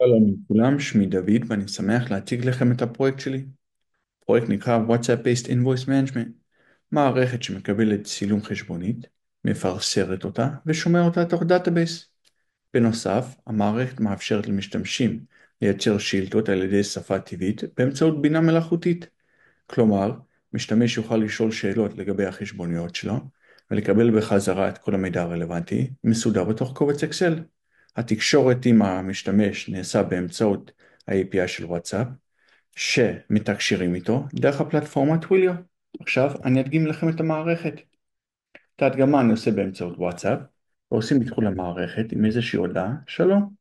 שלום לכולם, שמי דוד ואני שמח להציג לכם את הפרויקט שלי. הפרויקט נקרא WhatsApp Based Invoice Management, מערכת שמקבלת צילום חשבונית, מפרסרת אותה ושומר אותה תוך דאטאבייס. בנוסף, המערכת מאפשרת למשתמשים לייצר שאילתות על ידי שפה טבעית באמצעות בינה מלאכותית. כלומר, משתמש יוכל לשאול שאלות לגבי החשבוניות שלו ולקבל בחזרה את כל המידע הרלוונטי, מסודר בתוך קובץ אקסל. התקשורת עם המשתמש נעשה באמצעות ה-API של וואטסאפ, שמתקשרים איתו דרך הפלטפורמה טוויליו. עכשיו אני אדגים לכם את המערכת. את ההדגמה אני עושה באמצעות וואטסאפ, ועושים דחול למערכת עם איזושהי הודעה, שלום.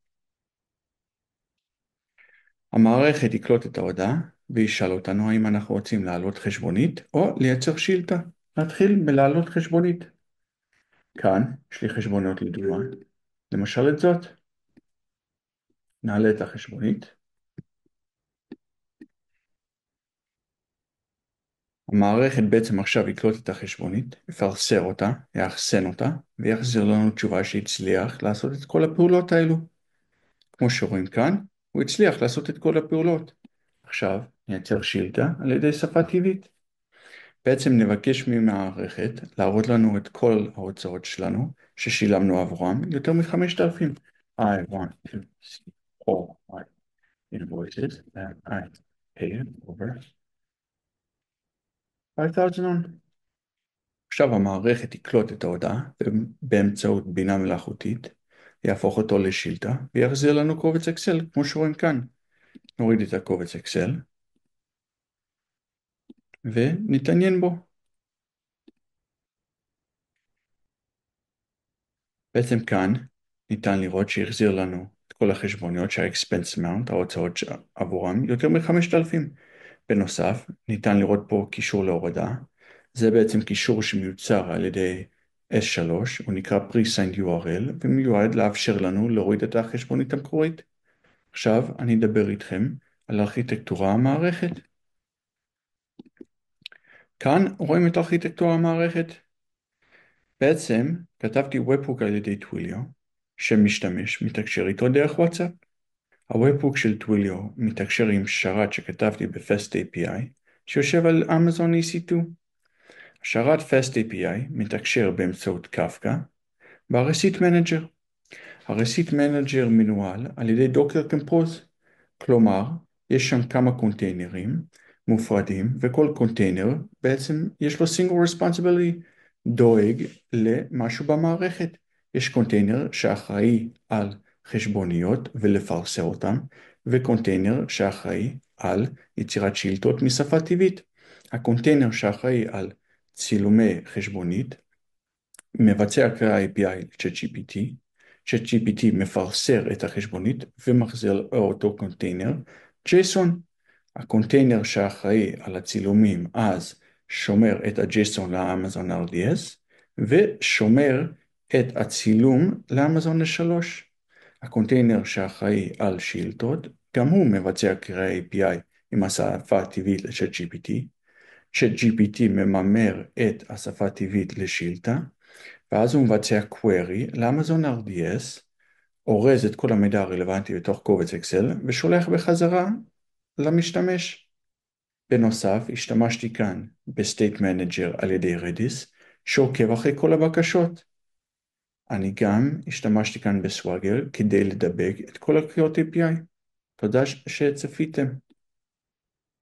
המערכת יקלוט את ההודעה וישאל אותנו האם אנחנו רוצים להעלות חשבונית או לייצר שאילתה. נתחיל בלהעלות חשבונית. כאן יש לי חשבוניות לדוגמה, למשל את זאת. נעלה את החשבונית. המערכת בעצם עכשיו יקלוט את החשבונית, יפרסר אותה, יאחסן אותה, ויחזיר לנו תשובה שהצליח לעשות את כל הפעולות האלו. כמו שרואים כאן, הוא הצליח לעשות את כל הפעולות. עכשיו נייצר שאילתה על ידי שפה טבעית. בעצם נבקש ממערכת להראות לנו את כל ההוצאות שלנו ששילמנו עבורם יותר מ-5,000. I want to see all my invoices that I paid over 5,000. עכשיו המערכת תקלוט את ההודעה באמצעות בינה מלאכותית, יהפוך אותו לשאילתה ויחזיר לנו קובץ אקסל כמו שרואים כאן. נוריד את הקובץ אקסל ונתעניין בו. בעצם כאן ניתן לראות שהחזיר לנו את כל החשבוניות שה-expense amount, ההוצאות עבורם, יותר מ-5,000. בנוסף, ניתן לראות פה קישור להורדה. זה בעצם קישור שמיוצר על ידי S3, הוא נקרא pre-signed URL, ומיועד לאפשר לנו להוריד את החשבונית המקורית. עכשיו אני אדבר איתכם על ארכיטקטורה המערכת. כאן רואים את ארכיטקטורה המערכת. בעצם כתבתי Webhook על ידי טוויליו, שמשתמש מתקשר איתו דרך וואטסאפ. ה-Webhook של טוויליו מתקשר עם שרת שכתבתי ב-Fast API, שיושב על אמזון EC2. השרת Fast API מתקשר באמצעות קפקא ב-Receipt Manager. ה-Receipt Manager מנוהל על ידי Docker Compose, כלומר, יש שם כמה קונטיינרים מופרדים, וכל קונטיינר בעצם יש לו single responsibility, דואג למשהו במערכת. יש קונטיינר שאחראי על חשבוניות ולפרסר אותם, וקונטיינר שאחראי על יצירת שאילתות משפה טבעית. הקונטיינר שאחראי על צילומי חשבונית מבצע קריאה API ל-ChatGPT, ChatGPT מפרסר את החשבונית ומחזיר אותו קונטיינר JSON. הקונטיינר שאחראי על הצילומים אז שומר את ה-JSON לאמזון RDS ושומר את הצילום לאמזון S3. הקונטיינר שאחראי על שאילתות גם הוא מבצע קריאה API עם השפה הטבעית ל-ChatGPT. ChatGPT מממר את השפה הטבעית לשאילתה, ואז הוא מבצע query לאמזון RDS, אורז את כל המידע הרלוונטי בתוך קובץ אקסל ושולח בחזרה למשתמש. בנוסף, השתמשתי כאן ב-State Manager על ידי Redis, שעוקב אחרי כל הבקשות. אני גם השתמשתי כאן בסוואגר כדי לדבק את כל הקריאות API. תודה שצפיתם.